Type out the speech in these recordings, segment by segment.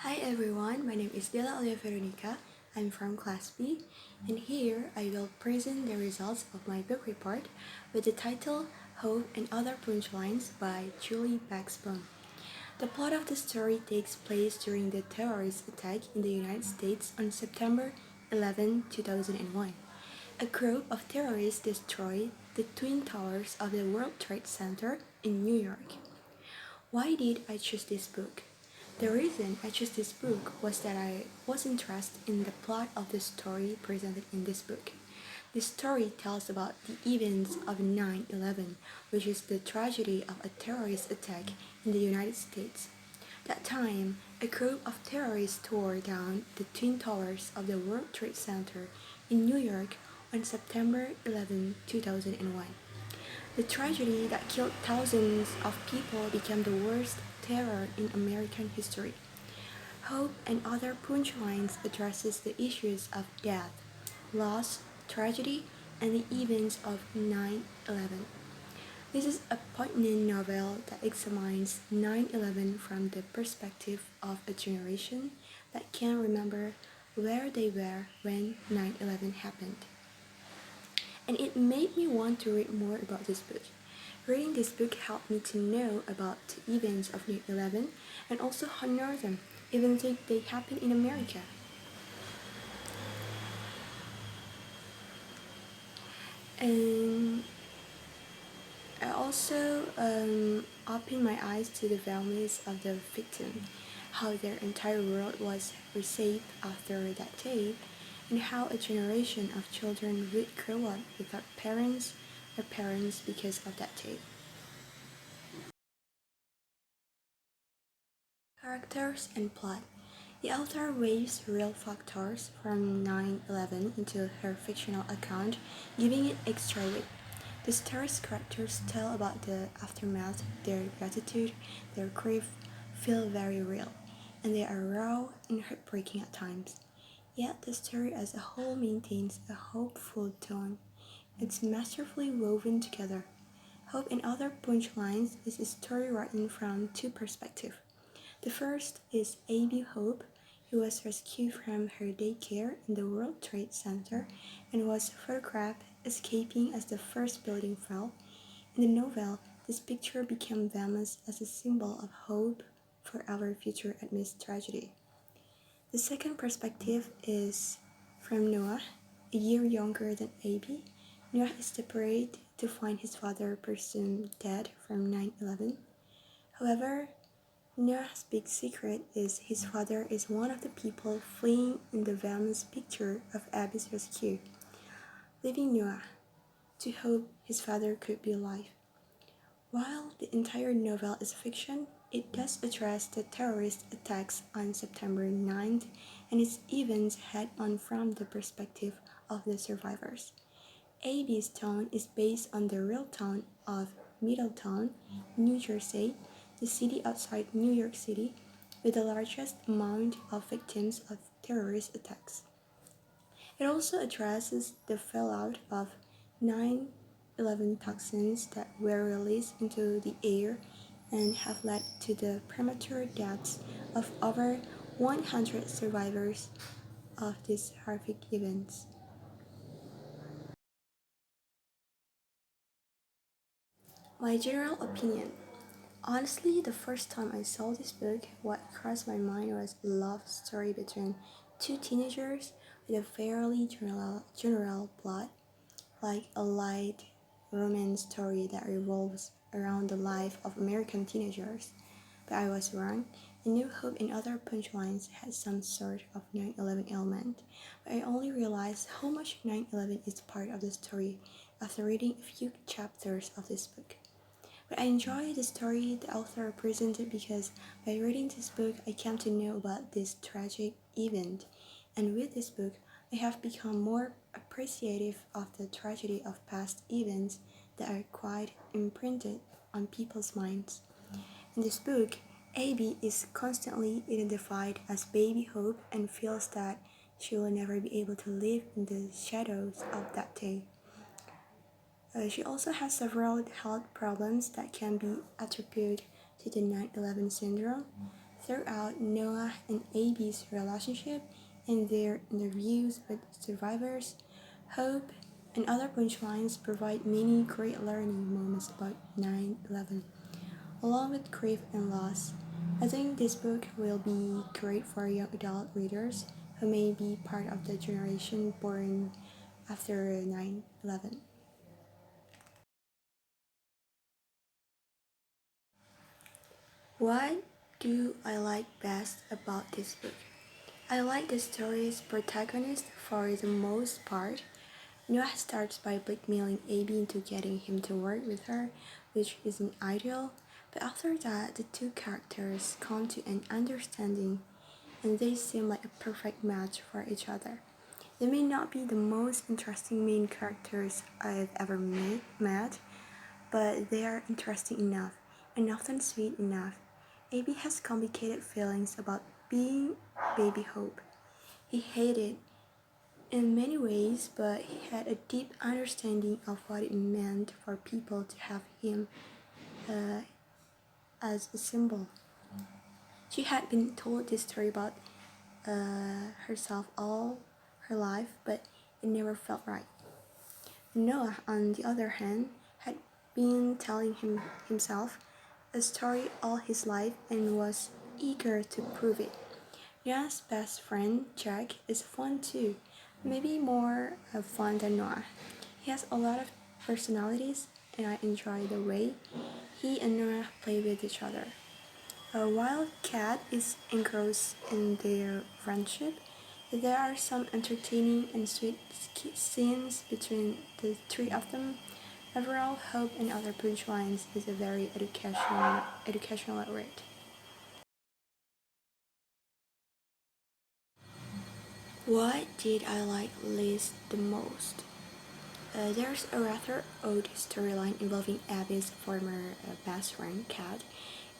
Hi everyone, my name is Della Feronica. I'm from Class B, and here I will present the results of my book report with the title Hope and Other Punchlines by Julie Buxbaum. The plot of the story takes place during the terrorist attack in the United States on September 11, 2001. A group of terrorists destroyed the Twin Towers of the World Trade Center in New York. Why did I choose this book? The reason I chose this book was that I was interested in the plot of the story presented in this book. This story tells about the events of 9/11, which is the tragedy of a terrorist attack in the United States. That time, a group of terrorists tore down the Twin Towers of the World Trade Center in New York on September 11, 2001. The tragedy that killed thousands of people became the worst terror in American history. Hope and Other Punchlines addresses the issues of death, loss, tragedy, and the events of 9/11. This is a poignant novel that examines 9/11 from the perspective of a generation that can remember where they were when 9/11 happened. And it made me want to read more about this book. Reading this book helped me to know about the events of 9/11 and also honor them, even though they happened in America. And I also opened my eyes to the families of the victim, how their entire world was reshaped after that day, and how a generation of children would grow up without parents or parents because of that day. Characters and plot. The author weaves real factors from 9/11 into her fictional account, giving it extra weight. The story's characters tell about the aftermath, their gratitude, their grief feel very real, and they are raw and heartbreaking at times. Yet the story as a whole maintains a hopeful tone. It's masterfully woven together. Hope and Other Punchlines is a story written from two perspectives. The first is Abby Hope, who was rescued from her daycare in the World Trade Center and was photographed escaping as the first building fell. In the novel, this picture became famous as a symbol of hope for our future amidst tragedy. The second perspective is from Noah, a year younger than Abby. Noah is desperate to find his father presumed dead from 9/11. However, Noah's big secret is his father is one of the people fleeing in the famous picture of Abby's rescue, leaving Noah to hope his father could be alive. While the entire novel is fiction, it does address the terrorist attacks on September 9th and its events head on from the perspective of the survivors. Abby's town is based on the real town of Middletown, New Jersey, the city outside New York City with the largest amount of victims of terrorist attacks. It also addresses the fallout of 9/11 toxins that were released into the air and have led to the premature deaths of over 100 survivors of these horrific events. My general opinion. Honestly, the first time I saw this book, what crossed my mind was a love story between two teenagers with a fairly general plot, like a light romance story that revolves around the life of American teenagers. But I was wrong. I knew Hope and Other Punchlines had some sort of 9/11 element, but I only realized how much 9/11 is part of the story after reading a few chapters of this book. But I enjoy the story the author presented because by reading this book, I came to know about this tragic event, and with this book, I have become more appreciative of the tragedy of past events that are quite imprinted on people's minds. In this book, Abby is constantly identified as Baby Hope and feels that she will never be able to live in the shadows of that day. She also has several health problems that can be attributed to the 9/11 syndrome. throughout Noah and Abby's relationship and their interviews with survivors, hope, and other punchlines provide many great learning moments about 9/11, along with grief and loss. I think this book will be great for young adult readers who may be part of the generation born after 9/11. What do I like best about this book? I like the story's protagonist for the most part. Noah starts by blackmailing Abby into getting him to work with her, which isn't ideal, but after that, the two characters come to an understanding and they seem like a perfect match for each other. They may not be the most interesting main characters I've ever met, but they are interesting enough and often sweet enough. Abby has complicated feelings about being baby Hope. He hated in many ways, but he had a deep understanding of what it meant for people to have him uh, as a symbol. She had been told this story about herself all her life, but it never felt right. Noah, on the other hand, had been telling himself a story all his life and was eager to prove it. Noah's best friend, Jack, is fun too, maybe more fun than Noah. He has a lot of personalities, and I enjoy the way he and Noah play with each other. While Kat is engrossed in their friendship, there are some entertaining and sweet scenes between the three of them. Overall, Hope and Other Punchlines is a very educational read. What did I like least the most? There's a rather odd storyline involving Abby's former best friend, Kat.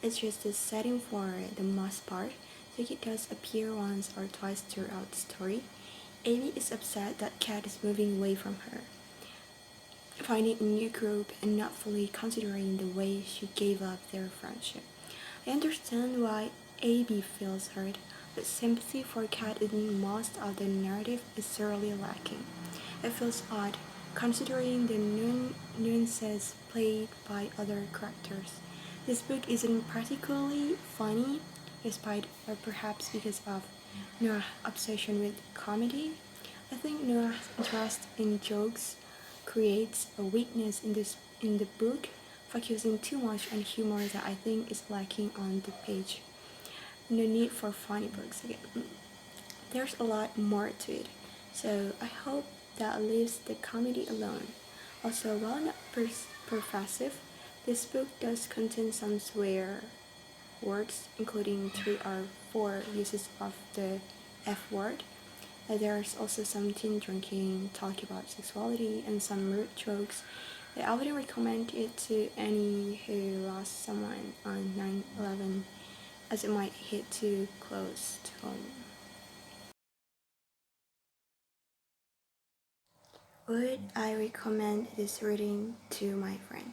It's just the setting for the most part, so it does appear once or twice throughout the story. Abby is upset that Kat is moving away from her, finding a new group and not fully considering the way she gave up their friendship. I understand why Abby feels hurt, but sympathy for Kat in most of the narrative is sorely lacking. It feels odd, considering the nuances played by other characters. This book isn't particularly funny, despite or perhaps because of Noah's obsession with comedy. I think Noah's interest in jokes creates a weakness in the book, focusing too much on humor that I think is lacking on the page. No need for funny books again. There's a lot more to it, so I hope that leaves the comedy alone. Also, while not pervasive, this book does contain some swear words, including 3 or 4 uses of the F word. There's also some teen drinking, talk about sexuality, and some rude jokes. I wouldn't recommend it to any who lost someone on 9/11, as it might hit too close to home. Would I recommend this reading to my friend?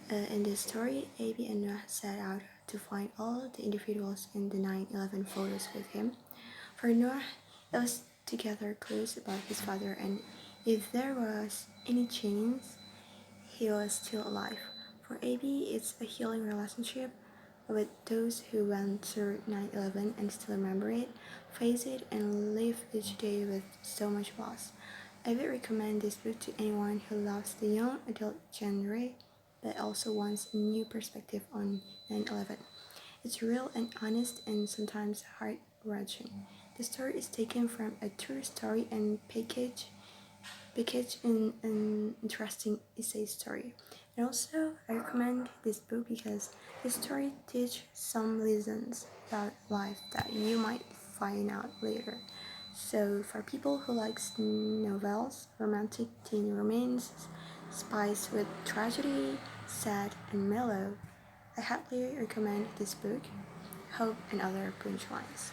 In this story, Abby and Noah set out to find all the individuals in the 9/11 photos with him. For Noah, it was to gather clues about his father, and if there was any chance he was still alive. For Abby, it's a healing relationship with those who went through 9/11 and still remember it, face it, and live each day with so much loss. I would recommend this book to anyone who loves the young adult genre but also wants a new perspective on 9/11. It's real and honest and sometimes heart-wrenching. The story is taken from a true story and packaged in an interesting essay story. And also, I recommend this book because the story teaches some lessons about life that you might find out later. So, for people who likes novels, romantic teen romance, spiced with tragedy, sad and mellow, I highly recommend this book, Hope and Other Punchlines.